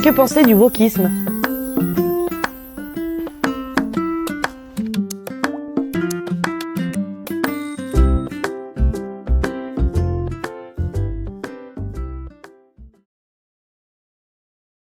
Que penser du wokisme?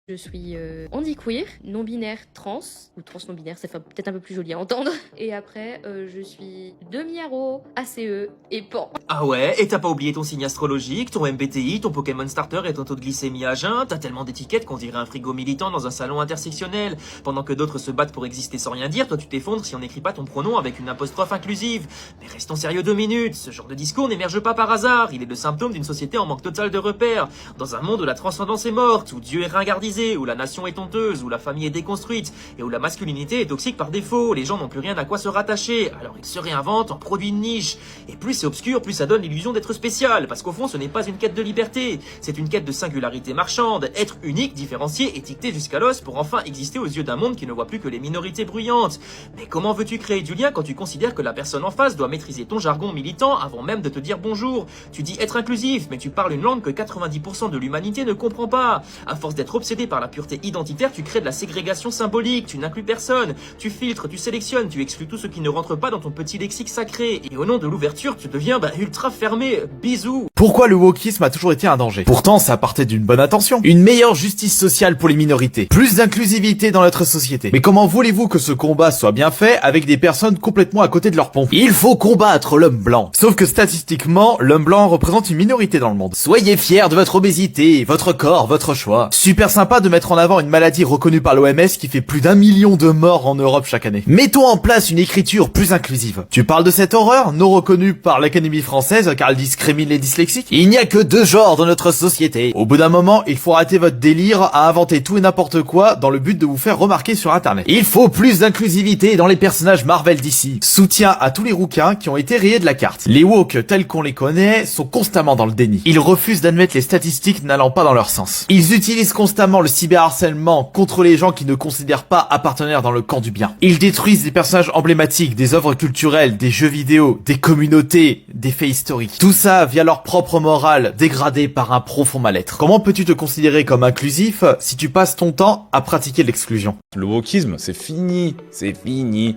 Je suis handiqueer, non-binaire trans, ou trans non-binaire, c'est peut-être un peu plus joli à entendre. Et après, je suis demi-aro, ACE et pan. Ah ouais, et t'as pas oublié ton signe astrologique, ton MBTI, ton Pokémon Starter et ton taux de glycémie à jeun? T'as tellement d'étiquettes qu'on dirait un frigo militant dans un salon intersectionnel. Pendant que d'autres se battent pour exister sans rien dire, toi tu t'effondres si on n'écrit pas ton pronom avec une apostrophe inclusive. Mais restons sérieux 2 minutes, ce genre de discours n'émerge pas par hasard, il est le symptôme d'une société en manque total de repères. Dans un monde où la transcendance est morte, où Dieu est ringardisé, où la nation est honteuse, où la famille est déconstruite, et où la masculinité est toxique par défaut, les gens n'ont plus rien à quoi se rattacher, alors ils se réinventent en produits de niche. Et plus c'est obscur, plus ça donne l'illusion d'être spécial, parce qu'au fond ce n'est pas une quête de liberté, c'est une quête de singularité marchande, être unique, différencié, étiqueté jusqu'à l'os pour enfin exister aux yeux d'un monde qui ne voit plus que les minorités bruyantes. Mais comment veux-tu créer du lien quand tu considères que la personne en face doit maîtriser ton jargon militant avant même de te dire bonjour? Tu dis être inclusif, mais tu parles une langue que 90% de l'humanité ne comprend pas. À force d'être obsédé par la pureté identitaire, tu crées de la ségrégation symbolique, tu n'inclus personne, tu filtres, tu sélectionnes, tu exclus tout ce qui ne rentre pas dans ton petit lexique sacré, et au nom de l'ouverture, tu deviens ultra fermé, bisous. Pourquoi le wokisme a toujours été un danger? Pourtant, ça partait d'une bonne intention. Une meilleure justice sociale pour les minorités. Plus d'inclusivité dans notre société. Mais comment voulez-vous que ce combat soit bien fait avec des personnes complètement à côté de leur pompe? Il faut combattre l'homme blanc. Sauf que statistiquement, l'homme blanc représente une minorité dans le monde. Soyez fiers de votre obésité, votre corps, votre choix. Super sympa de mettre en avant une maladie reconnue par l'OMS qui fait plus d'1 million de morts en Europe chaque année. Mettons en place une écriture plus inclusive. Tu parles de cette horreur, non reconnue par l'Académie française car elle discrimine les dyslexiques? Il n'y a que 2 genres dans notre société. Au bout d'un moment, il faut arrêter votre délire à inventer tout et n'importe quoi dans le but de vous faire remarquer sur internet. Il faut plus d'inclusivité dans les personnages Marvel d'ici. Soutien à tous les rouquins qui ont été rayés de la carte. Les woke tels qu'on les connaît sont constamment dans le déni. Ils refusent d'admettre les statistiques n'allant pas dans leur sens. Ils utilisent constamment le cyberharcèlement contre les gens qui ne considèrent pas appartenir dans le camp du bien. Ils détruisent des personnages emblématiques, des œuvres culturelles, des jeux vidéo, des communautés, des faits historiques. Tout ça via leur propre morale dégradée par un profond mal-être. Comment peux-tu te considérer comme inclusif si tu passes ton temps à pratiquer l'exclusion? Le wokisme, c'est fini, c'est fini.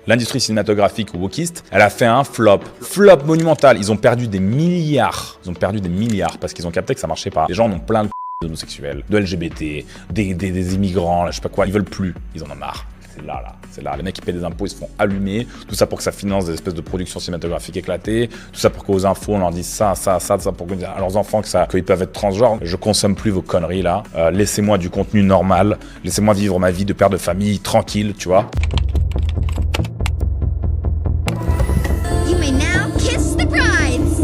L'industrie cinématographique wokiste, elle a fait un flop monumental. Ils ont perdu des milliards. Parce qu'ils ont capté que ça marchait pas. Les gens en ont plein le d'homosexuels, de LGBT, des immigrants, là, je sais pas quoi. Ils veulent plus. Ils en ont marre. C'est là. Les mecs qui paient des impôts, ils se font allumer. Tout ça pour que ça finance des espèces de productions cinématographiques éclatées. Tout ça pour qu'aux infos, on leur dise ça, pour dire à leurs enfants qu'ils peuvent être transgenres. Je consomme plus vos conneries là. Laissez-moi du contenu normal. Laissez-moi vivre ma vie de père de famille tranquille, tu vois. You may now kiss the brides.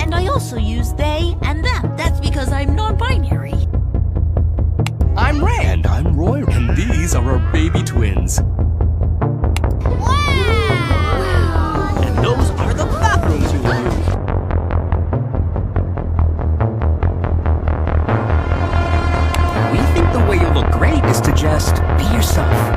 And I also use they and them. That's because I'm non-binary. I'm Ray. And I'm Roy. And these are our baby twins. Wow! And those are the bathrooms we will use. We think the way you look great is to just be yourself.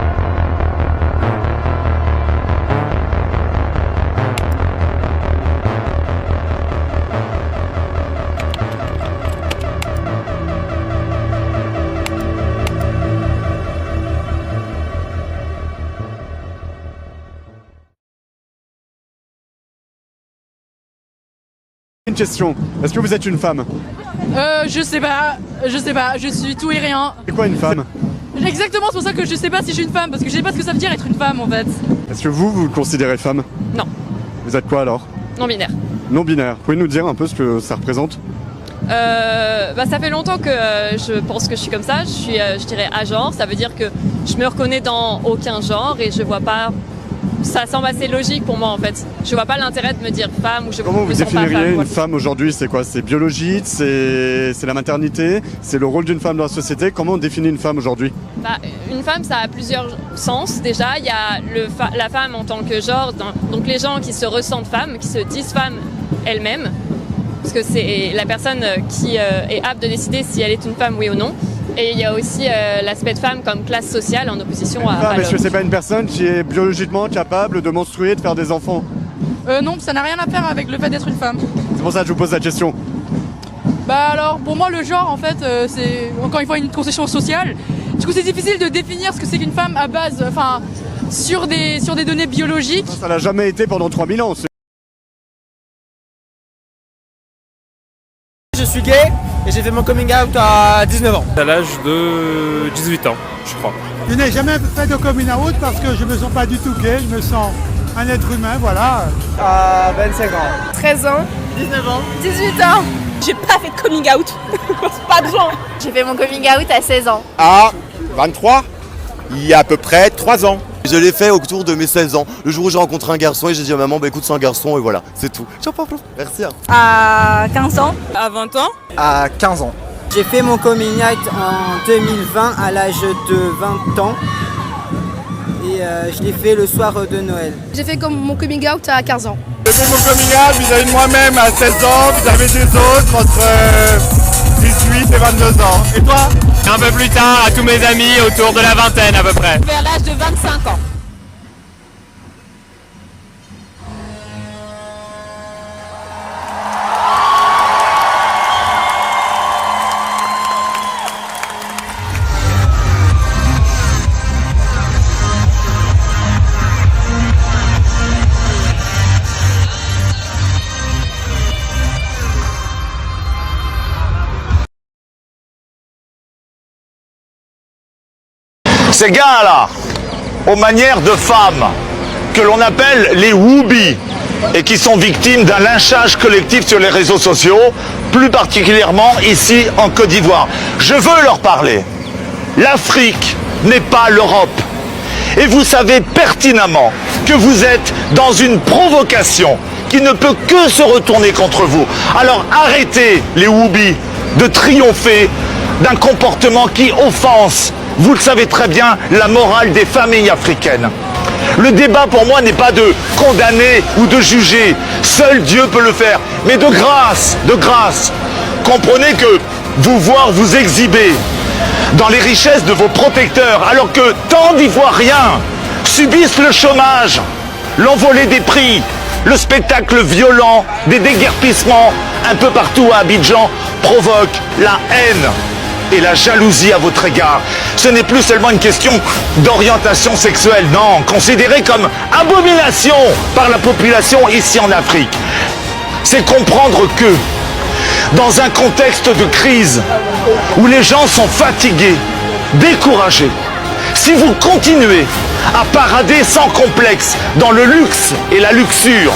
Une question, est-ce que vous êtes une femme? Je sais pas, je suis tout et rien. C'est quoi une femme? Exactement, c'est pour ça que je sais pas si je suis une femme, parce que je sais pas ce que ça veut dire être une femme en fait. Est-ce que vous vous considérez femme? Non. Vous êtes quoi alors? Non-binaire. Non-binaire, vous pouvez nous dire un peu ce que ça représente? Ça fait longtemps que je pense que je suis comme ça, je dirais agenre, ça veut dire que je me reconnais dans aucun genre et je vois pas... Ça semble assez logique pour moi en fait. Je vois pas l'intérêt de me dire femme ou je Comment me vous sens pas définiriez femme. une femme aujourd'hui? C'est quoi? C'est biologique? C'est la maternité? C'est le rôle d'une femme dans la société? Comment on définit une femme aujourd'hui? Une femme, ça a plusieurs sens déjà. Il y a la femme en tant que genre, donc les gens qui se ressentent femmes, qui se disent femmes elles-mêmes, parce que c'est la personne qui est apte de décider si elle est une femme oui ou non. Et il y a aussi l'aspect de femme comme classe sociale en opposition à Est-ce que c'est pas une personne qui est biologiquement capable de menstruer, de faire des enfants? Non, ça n'a rien à faire avec le fait d'être une femme. C'est pour ça que je vous pose la question. Bah alors, pour moi, le genre, en fait, c'est encore une fois une concession sociale. Du coup, c'est difficile de définir ce que c'est qu'une femme à base, enfin, sur des données biologiques. Ça l'a jamais été pendant 3000 ans. Je suis gay et j'ai fait mon coming out à 19 ans. À l'âge de 18 ans, je crois. Je n'ai jamais fait de coming out parce que je me sens pas du tout gay, je me sens un être humain, voilà. À 25 ans. 13 ans. 19 ans. 18 ans. J'ai pas fait de coming out. Pas besoin. J'ai fait mon coming out à 16 ans. À 23, il y a à peu près 3 ans. Je l'ai fait autour de mes 16 ans, le jour où j'ai rencontré un garçon et j'ai dit à maman, bah écoute c'est un garçon et voilà, c'est tout. Merci. À 15 ans. À 20 ans. À 15 ans. J'ai fait mon coming out en 2020 à l'âge de 20 ans. Et je l'ai fait le soir de Noël. J'ai fait mon coming out à 15 ans. J'ai fait mon coming out vis-à-vis de moi-même à 16 ans, vis-à-vis des autres entre 18 et 22 ans. Et toi? Un peu plus tard, à tous mes amis, autour de la vingtaine à peu près. Vers l'âge de 25 ans. Ces gars-là, aux manières de femmes, que l'on appelle les whoobie, et qui sont victimes d'un lynchage collectif sur les réseaux sociaux, plus particulièrement ici en Côte d'Ivoire. Je veux leur parler. L'Afrique n'est pas l'Europe. Et vous savez pertinemment que vous êtes dans une provocation qui ne peut que se retourner contre vous. Alors arrêtez, les whoobie, de triompher d'un comportement qui offense, vous le savez très bien, la morale des familles africaines. Le débat pour moi n'est pas de condamner ou de juger, seul Dieu peut le faire, mais de grâce, comprenez que vous exhiber dans les richesses de vos protecteurs, alors que tant d'Ivoiriens subissent le chômage, l'envolée des prix, le spectacle violent des déguerpissements un peu partout à Abidjan provoque la haine et la jalousie à votre égard. Ce n'est plus seulement une question d'orientation sexuelle, non, considérée comme abomination par la population ici en Afrique. C'est comprendre que, dans un contexte de crise, où les gens sont fatigués, découragés, si vous continuez à parader sans complexe dans le luxe et la luxure,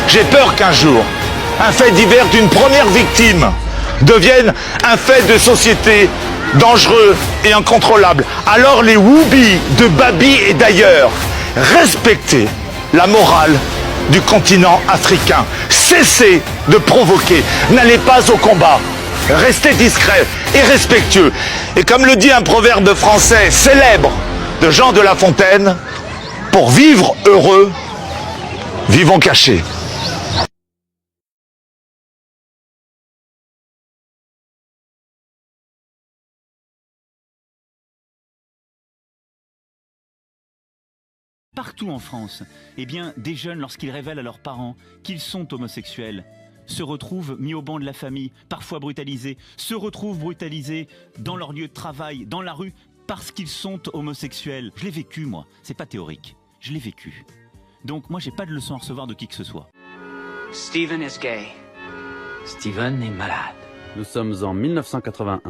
j'ai peur qu'un jour, un fait divers d'une première victime deviennent un fait de société dangereux et incontrôlable. Alors les whoobie de Babi et d'ailleurs, respectez la morale du continent africain. Cessez de provoquer. N'allez pas au combat. Restez discret et respectueux. Et comme le dit un proverbe français célèbre de Jean de La Fontaine, pour vivre heureux, vivons cachés. Partout en France, eh bien, des jeunes, lorsqu'ils révèlent à leurs parents qu'ils sont homosexuels, se retrouvent mis au banc de la famille, parfois brutalisés, se retrouvent brutalisés dans leur lieu de travail, dans la rue, parce qu'ils sont homosexuels. Je l'ai vécu, moi. C'est pas théorique. Je l'ai vécu. Donc, moi, j'ai pas de leçon à recevoir de qui que ce soit. Steven is gay. Steven est malade. Nous sommes en 1981.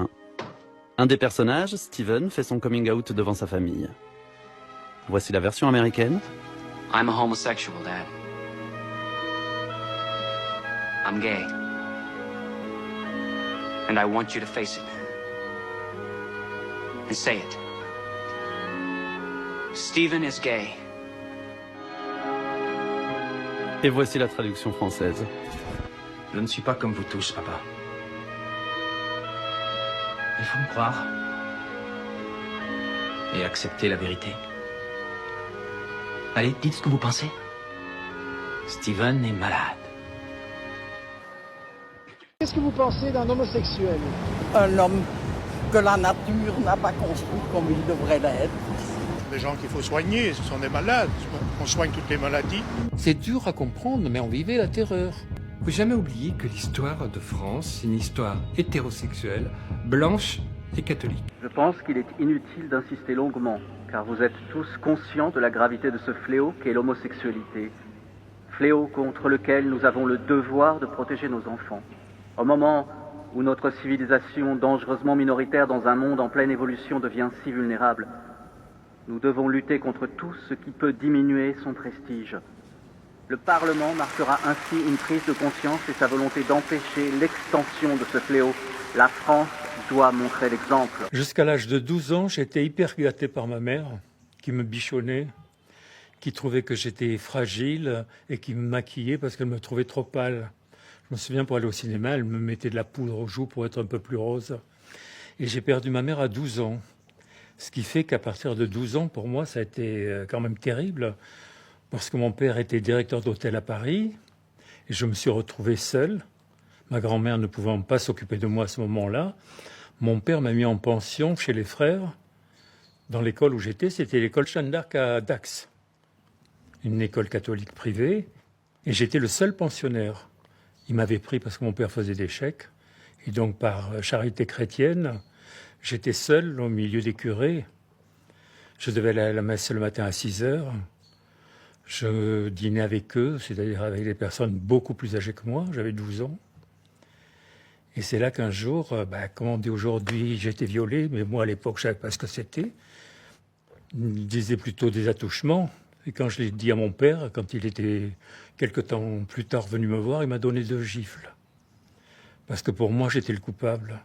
Un des personnages, Steven, fait son coming out devant sa famille. Voici la version américaine. I'm a homosexual, Dad. I'm gay. And I want you to face it. And say it. Steven is gay. Et voici la traduction française. Je ne suis pas comme vous tous, papa. Il faut me croire. Et accepter la vérité. Allez, dites ce que vous pensez. Steven est malade. Qu'est-ce que vous pensez d'un homosexuel? Un homme que la nature n'a pas construit comme il devrait l'être. Des gens qu'il faut soigner, ce sont des malades. On soigne toutes les maladies. C'est dur à comprendre, mais on vivait la terreur. Faut jamais oublier que l'histoire de France, c'est une histoire hétérosexuelle, blanche et catholique. Je pense qu'il est inutile d'insister longuement, car vous êtes tous conscients de la gravité de ce fléau qu'est l'homosexualité. Fléau contre lequel nous avons le devoir de protéger nos enfants. Au moment où notre civilisation, dangereusement minoritaire dans un monde en pleine évolution, devient si vulnérable, nous devons lutter contre tout ce qui peut diminuer son prestige. Le Parlement marquera ainsi une prise de conscience et sa volonté d'empêcher l'extension de ce fléau. La France doit montrer l'exemple. Jusqu'à l'âge de 12 ans, j'étais hyper gâté par ma mère, qui me bichonnait, qui trouvait que j'étais fragile et qui me maquillait parce qu'elle me trouvait trop pâle. Je me souviens, pour aller au cinéma, elle me mettait de la poudre aux joues pour être un peu plus rose. Et j'ai perdu ma mère à 12 ans. Ce qui fait qu'à partir de 12 ans, pour moi, ça a été quand même terrible. Parce que mon père était directeur d'hôtel à Paris. Et je me suis retrouvé seul. Ma grand-mère ne pouvant pas s'occuper de moi à ce moment-là. Mon père m'a mis en pension chez les frères. Dans l'école où j'étais, c'était l'école Jeanne d'Arc à Dax. Une école catholique privée. Et j'étais le seul pensionnaire. Il m'avait pris parce que mon père faisait des chèques. Et donc, par charité chrétienne, j'étais seul au milieu des curés. Je devais aller à la messe le matin à 6 heures. Je dînais avec eux, c'est-à-dire avec des personnes beaucoup plus âgées que moi. J'avais 12 ans. Et c'est là qu'un jour, comme on dit aujourd'hui, j'ai été violé, mais moi à l'époque, je ne savais pas ce que c'était. Il disait plutôt des attouchements. Et quand je l'ai dit à mon père, quand il était quelque temps plus tard venu me voir, il m'a donné 2 gifles. Parce que pour moi, j'étais le coupable.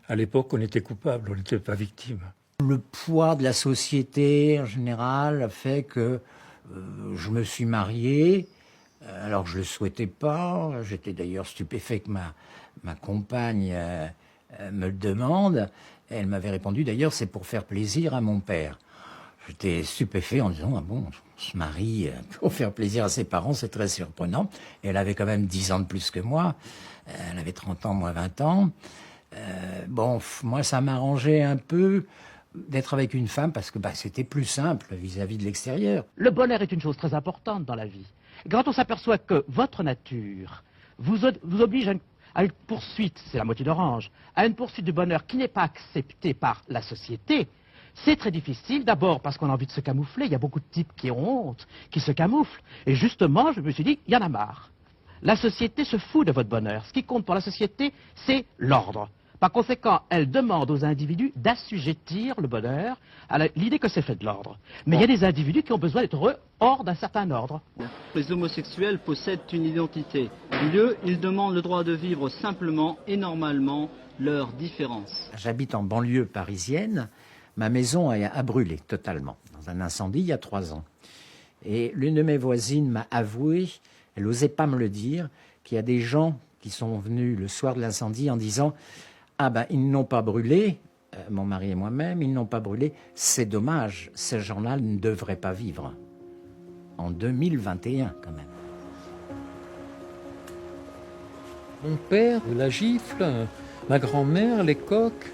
À l'époque, on était coupable, on n'était pas victime. Le poids de la société en général fait que je me suis marié, alors que je ne le souhaitais pas. J'étais d'ailleurs stupéfait que ma compagne me le demande. Elle m'avait répondu d'ailleurs, c'est pour faire plaisir à mon père. J'étais stupéfait en disant, ah bon, on se marie pour faire plaisir à ses parents, c'est très surprenant. Et elle avait quand même 10 ans de plus que moi. Elle avait 30 ans, moi 20 ans. Moi ça m'arrangeait un peu d'être avec une femme parce que c'était plus simple vis-à-vis de l'extérieur. Le bonheur est une chose très importante dans la vie. Quand on s'aperçoit que votre nature vous oblige à une poursuite, c'est la moitié d'orange, à une poursuite du bonheur qui n'est pas acceptée par la société, c'est très difficile. D'abord parce qu'on a envie de se camoufler. Il y a beaucoup de types qui ont honte, qui se camouflent. Et justement, je me suis dit, il y en a marre. La société se fout de votre bonheur. Ce qui compte pour la société, c'est l'ordre. Par conséquent, elle demande aux individus d'assujettir le bonheur à l'idée que c'est fait de l'ordre. Mais il y a des individus qui ont besoin d'être heureux hors d'un certain ordre. Les homosexuels possèdent une identité. Eux, ils demandent le droit de vivre simplement et normalement leur différence. J'habite en banlieue parisienne. Ma maison a brûlé totalement dans un incendie il y a 3 ans. Et l'une de mes voisines m'a avoué, elle n'osait pas me le dire, qu'il y a des gens qui sont venus le soir de l'incendie en disant « Ah ils n'ont pas brûlé, mon mari et moi-même, ils n'ont pas brûlé, c'est dommage, ces gens-là ne devraient pas vivre. » En 2021 quand même. Mon père, la gifle, ma grand-mère, les coques.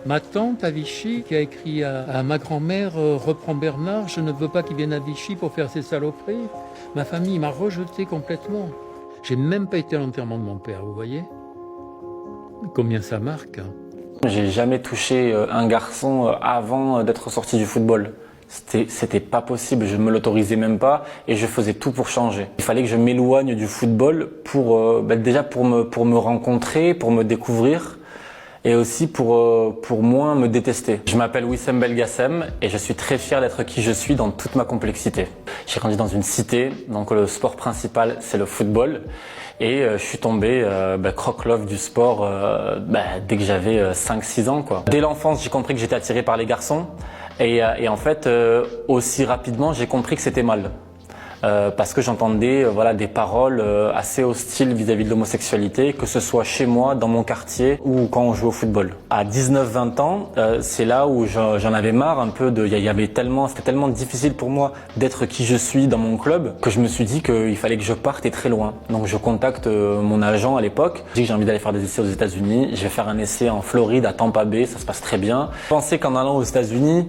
Ma tante à Vichy qui a écrit à ma grand-mère « Reprends Bernard, je ne veux pas qu'il vienne à Vichy pour faire ses saloperies ». Ma famille m'a rejeté complètement. J'ai même pas été à l'enterrement de mon père, vous voyez ? Combien ça marque ? J'ai jamais touché un garçon avant d'être sorti du football. C'était pas possible, je me l'autorisais même pas et je faisais tout pour changer. Il fallait que je m'éloigne du football pour déjà pour me rencontrer, pour me découvrir et aussi pour moins me détester. Je m'appelle Wissem Belgassem et je suis très fier d'être qui je suis dans toute ma complexité. J'ai grandi dans une cité, donc le sport principal c'est le football. Et je suis tombé croque-love du sport dès que j'avais 5-6 ans, quoi. Dès l'enfance, j'ai compris que j'étais attiré par les garçons. Et en fait, aussi rapidement, j'ai compris que c'était mal. Parce que j'entendais des paroles assez hostiles vis-à-vis de l'homosexualité, que ce soit chez moi, dans mon quartier ou quand on joue au football. À 19-20 ans, c'est là où j'en avais marre un peu c'était tellement difficile pour moi d'être qui je suis dans mon club que je me suis dit qu'il fallait que je parte et très loin. Donc je contacte mon agent à l'époque, je dis que j'ai envie d'aller faire des essais aux États-Unis, je vais faire un essai en Floride à Tampa Bay, ça se passe très bien. Je pensais qu'en allant aux États-Unis,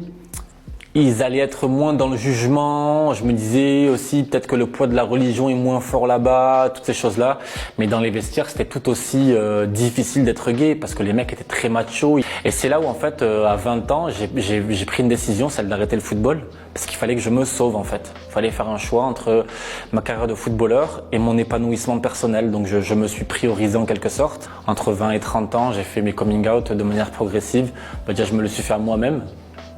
Ils allaient être moins dans le jugement. Je me disais aussi peut-être que le poids de la religion est moins fort là-bas, toutes ces choses-là. Mais dans les vestiaires, c'était tout aussi difficile d'être gay parce que les mecs étaient très machos. Et c'est là où en fait, à 20 ans, j'ai pris une décision, celle d'arrêter le football. Parce qu'il fallait que je me sauve en fait. Il fallait faire un choix entre ma carrière de footballeur et mon épanouissement personnel. Donc je me suis priorisé en quelque sorte. Entre 20 et 30 ans, j'ai fait mes coming out de manière progressive. Déjà, je me le suis fait à moi-même.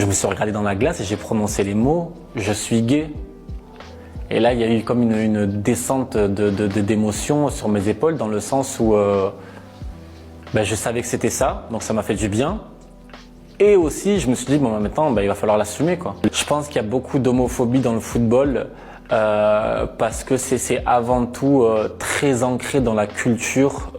Je me suis regardé dans la glace et j'ai prononcé les mots « je suis gay ». Et là, il y a eu comme une descente d'émotions sur mes épaules dans le sens où je savais que c'était ça, donc ça m'a fait du bien. Et aussi, je me suis dit, bon, maintenant, il va falloir l'assumer, quoi. Je pense qu'il y a beaucoup d'homophobie dans le football parce que c'est avant tout très ancré dans la culture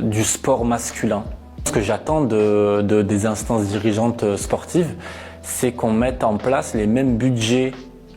du sport masculin. Ce que j'attends des instances dirigeantes sportives, c'est qu'on mette en place les mêmes budgets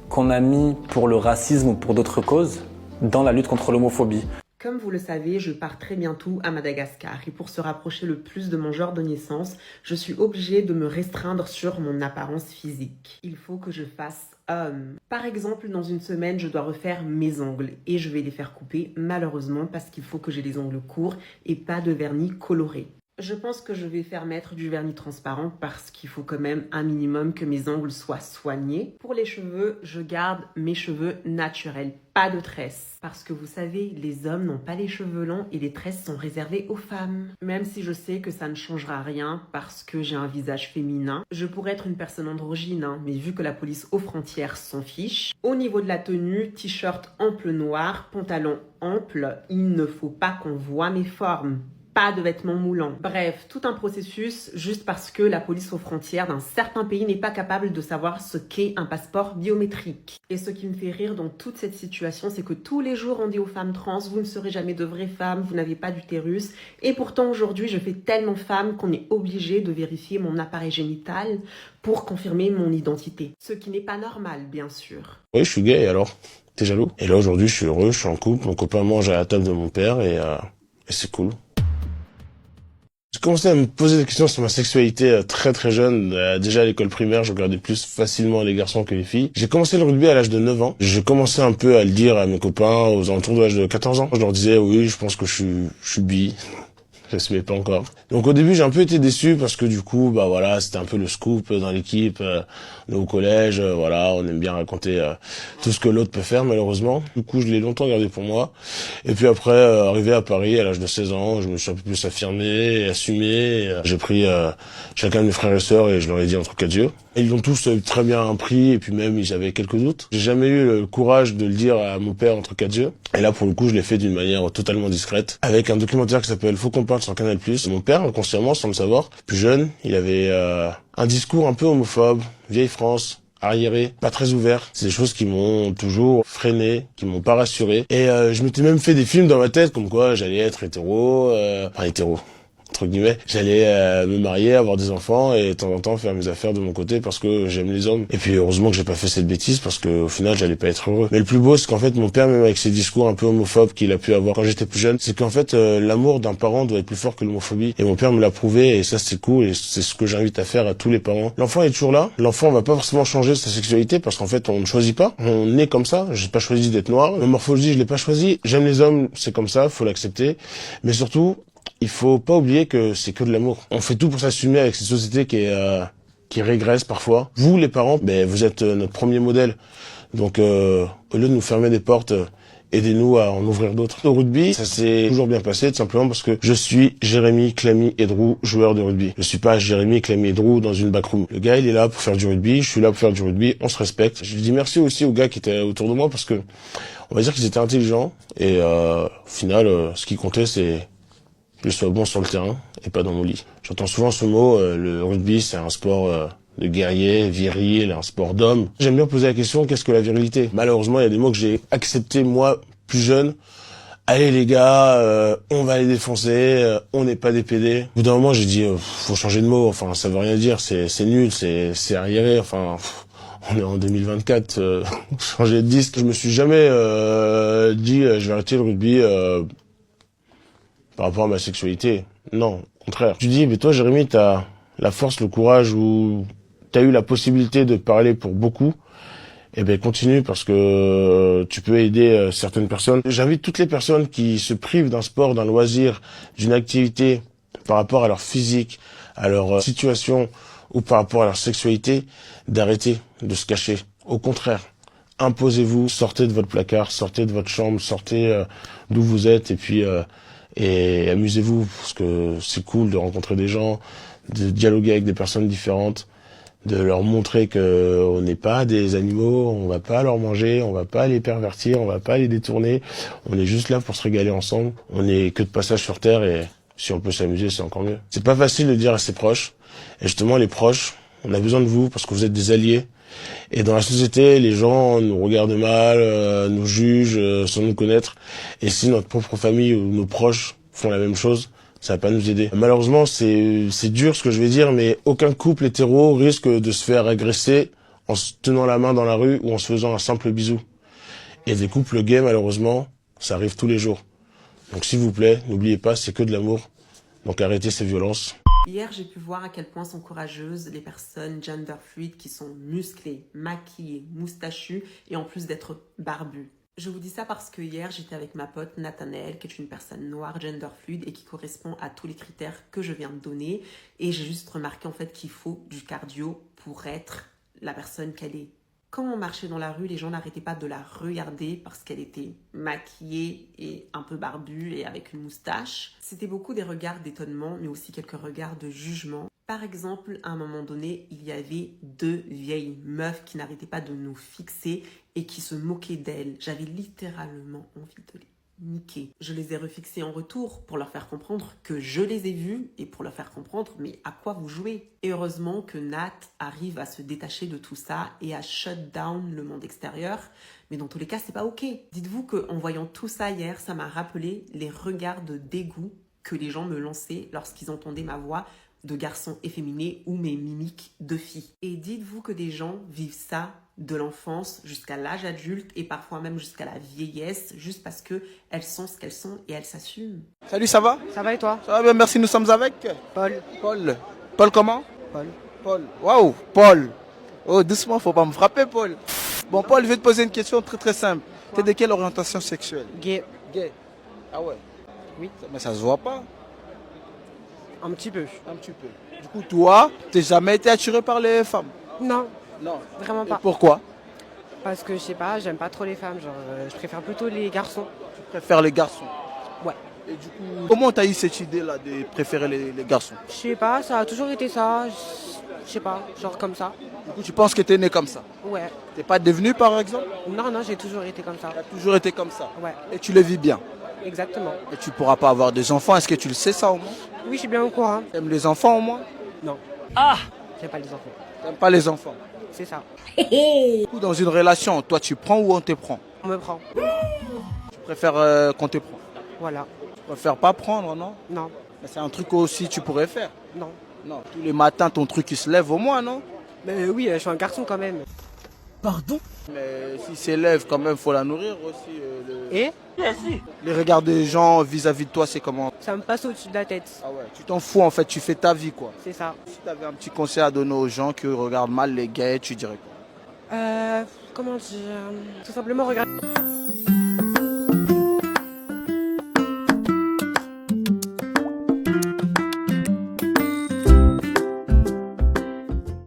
qu'on a mis pour le racisme ou pour d'autres causes dans la lutte contre l'homophobie. Comme vous le savez, je pars très bientôt à Madagascar et pour se rapprocher le plus de mon genre de naissance, je suis obligée de me restreindre sur mon apparence physique. Il faut que je fasse homme. Par exemple, dans une semaine, je dois refaire mes ongles et je vais les faire couper malheureusement parce qu'il faut que j'ai les ongles courts et pas de vernis coloré. Je pense que je vais faire mettre du vernis transparent parce qu'il faut quand même un minimum que mes ongles soient soignés. Pour les cheveux, je garde mes cheveux naturels, pas de tresses. Parce que vous savez, les hommes n'ont pas les cheveux longs et les tresses sont réservées aux femmes. Même si je sais que ça ne changera rien parce que j'ai un visage féminin, je pourrais être une personne androgyne, mais vu que la police aux frontières s'en fiche. Au niveau de la tenue, t-shirt ample noir, pantalon ample, il ne faut pas qu'on voit mes formes. Pas de vêtements moulants. Bref, tout un processus juste parce que la police aux frontières d'un certain pays n'est pas capable de savoir ce qu'est un passeport biométrique. Et ce qui me fait rire dans toute cette situation, c'est que tous les jours on dit aux femmes trans, vous ne serez jamais de vraies femmes, vous n'avez pas d'utérus. Et pourtant aujourd'hui, je fais tellement femme qu'on est obligé de vérifier mon appareil génital pour confirmer mon identité. Ce qui n'est pas normal, bien sûr. Oui, je suis gay, alors t'es jaloux? Et là aujourd'hui, je suis heureux, je suis en couple, mon copain mange à la table de mon père et c'est cool. J'ai commencé à me poser des questions sur ma sexualité très très jeune. Déjà à l'école primaire, je regardais plus facilement les garçons que les filles. J'ai commencé le rugby à l'âge de 9 ans. J'ai commencé un peu à le dire à mes copains aux alentours de l'âge de 14 ans. Je leur disais oui, je pense que je suis bi. J'assumais pas encore. Donc au début j'ai un peu été déçu parce que du coup voilà, c'était un peu le scoop dans l'équipe. On est au collège, voilà, on aime bien raconter tout ce que l'autre peut faire malheureusement. Du coup je l'ai longtemps gardé pour moi. Et puis après arrivé à Paris à l'âge de 16 ans, je me suis un peu plus affirmé et assumé. J'ai pris chacun de mes frères et sœurs et je leur ai dit un truc à Dieu. Et ils l'ont tous très bien pris et puis même ils avaient quelques doutes. J'ai jamais eu le courage de le dire à mon père un truc à Dieu. Et là pour le coup je l'ai fait d'une manière totalement discrète avec un documentaire qui s'appelle Faut qu'on parle sur Canal+. Mon père, inconsciemment, sans le savoir, plus jeune, il avait un discours un peu homophobe, vieille France, arriéré, pas très ouvert. C'est des choses qui m'ont toujours freiné, qui m'ont pas rassuré. Et je m'étais même fait des films dans ma tête comme quoi j'allais être hétéro, entre guillemets, j'allais me marier, avoir des enfants et de temps en temps faire mes affaires de mon côté parce que j'aime les hommes. Et puis heureusement que j'ai pas fait cette bêtise parce que au final j'allais pas être heureux. Mais le plus beau c'est qu'en fait mon père, même avec ses discours un peu homophobes qu'il a pu avoir quand j'étais plus jeune, c'est qu'en fait l'amour d'un parent doit être plus fort que l'homophobie. Et mon père me l'a prouvé et ça c'est cool et c'est ce que j'invite à faire à tous les parents. L'enfant est toujours là, l'enfant va pas forcément changer sa sexualité parce qu'en fait on ne choisit pas, on est comme ça. J'ai pas choisi d'être noir, ma morphologie je l'ai pas choisi. J'aime les hommes, c'est comme ça, faut l'accepter. Mais surtout il faut pas oublier que c'est que de l'amour. On fait tout pour s'assumer avec cette société qui régresse parfois. Vous, les parents, vous êtes notre premier modèle. Donc, au lieu de nous fermer des portes, aidez-nous à en ouvrir d'autres. Au rugby, ça s'est toujours bien passé, tout simplement parce que je suis Jérémy Clamy Edrou, joueur de rugby. Je suis pas Jérémy Clamy Edrou dans une backroom. Le gars, il est là pour faire du rugby, je suis là pour faire du rugby, on se respecte. Je dis merci aussi aux gars qui étaient autour de moi parce que, on va dire qu'ils étaient intelligents. Et au final, ce qui comptait, c'est que je sois bon sur le terrain et pas dans mon lit. J'entends souvent ce mot, le rugby c'est un sport de guerrier, viril, un sport d'homme. J'aime bien poser la question, qu'est-ce que la virilité? Malheureusement, il y a des mots que j'ai acceptés moi, plus jeune. Allez les gars, on va les défoncer, on n'est pas des PD. Au bout d'un moment, j'ai dit, faut changer de mot, enfin ça veut rien dire, c'est nul, c'est arriéré, enfin... On est en 2024, changer de disque. Je me suis jamais dit, je vais arrêter le rugby... par rapport à ma sexualité. Non, au contraire. Tu dis, mais toi, Jérémy, t'as la force, le courage ou tu as eu la possibilité de parler pour beaucoup, eh ben continue parce que tu peux aider certaines personnes. J'invite toutes les personnes qui se privent d'un sport, d'un loisir, d'une activité par rapport à leur physique, à leur situation ou par rapport à leur sexualité, d'arrêter de se cacher. Au contraire, imposez-vous, sortez de votre placard, sortez de votre chambre, sortez d'où vous êtes et puis et amusez-vous parce que c'est cool de rencontrer des gens, de dialoguer avec des personnes différentes, de leur montrer que on n'est pas des animaux, on va pas leur manger, on va pas les pervertir, on va pas les détourner, on est juste là pour se régaler ensemble, on n'est que de passage sur terre et si on peut s'amuser, c'est encore mieux. C'est pas facile de dire à ses proches, et justement les proches, on a besoin de vous parce que vous êtes des alliés. Et dans la société, les gens nous regardent mal, nous jugent sans nous connaître. Et si notre propre famille ou nos proches font la même chose, ça va pas nous aider. Malheureusement, c'est dur ce que je vais dire, mais aucun couple hétéro risque de se faire agresser en se tenant la main dans la rue ou en se faisant un simple bisou. Et des couples gays, malheureusement, ça arrive tous les jours. Donc s'il vous plaît, n'oubliez pas, c'est que de l'amour. Donc arrêtez ces violences. Hier, j'ai pu voir à quel point sont courageuses les personnes gender fluid qui sont musclées, maquillées, moustachues et en plus d'être barbues. Je vous dis ça parce que hier, j'étais avec ma pote Nathanaël, qui est une personne noire gender fluid et qui correspond à tous les critères que je viens de donner. Et j'ai juste remarqué en fait qu'il faut du cardio pour être la personne qu'elle est. Quand on marchait dans la rue, les gens n'arrêtaient pas de la regarder parce qu'elle était maquillée et un peu barbue et avec une moustache. C'était beaucoup des regards d'étonnement, mais aussi quelques regards de jugement. Par exemple, à un moment donné, il y avait 2 vieilles meufs qui n'arrêtaient pas de nous fixer et qui se moquaient d'elles. J'avais littéralement envie de les niquer. Je les ai refixés en retour pour leur faire comprendre que je les ai vus et pour leur faire comprendre mais à quoi vous jouez. Et heureusement que Nat arrive à se détacher de tout ça et à shut down le monde extérieur. Mais dans tous les cas, c'est pas ok. Dites-vous qu'en voyant tout ça hier, ça m'a rappelé les regards de dégoût que les gens me lançaient lorsqu'ils entendaient ma voix de garçon efféminé ou mes mimiques de fille. Et dites-vous que des gens vivent ça de l'enfance jusqu'à l'âge adulte et parfois même jusqu'à la vieillesse, juste parce que elles sont ce qu'elles sont et elles s'assument. Salut, ça va? Ça va et toi? Ça va bien, merci. Nous sommes avec Paul. Paul. Paul comment? Paul. Paul. Waouh, Paul. Oh, doucement, faut pas me frapper, Paul. Bon, Paul, je vais te poser une question très très simple. T'es de quelle orientation sexuelle? Gay. Gay. Ah ouais? Oui. Mais ça se voit pas. Un petit peu. Un petit peu. Du coup, toi, t'as jamais été attiré par les femmes? Non. Non. Vraiment pas. Et pourquoi? Parce que je sais pas, j'aime pas trop les femmes. Genre, je préfère plutôt les garçons. Tu préfères les garçons? Ouais. Et du coup, comment t'as eu cette idée-là de préférer les garçons? Je sais pas, ça a toujours été ça. Je sais pas, genre comme ça. Du coup, tu penses que t'es né comme ça? Ouais. T'es pas devenu par exemple? Non, non, j'ai toujours été comme ça. T'as toujours été comme ça? Ouais. Et tu le vis bien? Exactement. Et tu pourras pas avoir des enfants, est-ce que tu le sais ça au moins? Oui, je suis bien au courant. T'aimes les enfants au moins? Non. Ah! J'aime pas les enfants. T'aimes pas les enfants? C'est ça. Du coup, dans une relation, toi tu prends ou on te prend? On me prend. Tu préfères qu'on te prend? Voilà. Tu préfères pas prendre, non? Non. Mais c'est un truc aussi tu pourrais faire? Non. Non. Tous les matins, ton truc il se lève au moins, non? Mais oui, je suis un garçon quand même. Pardon? Mais s'il s'élève, quand même, faut la nourrir aussi. Et? Les regards des gens vis-à-vis de toi, c'est comment? Ça me passe au-dessus de la tête. Ah ouais, tu t'en fous en fait, tu fais ta vie quoi. C'est ça. Si tu avais un petit conseil à donner aux gens qui regardent mal les gays, tu dirais quoi? Comment dire? Tout simplement regarder.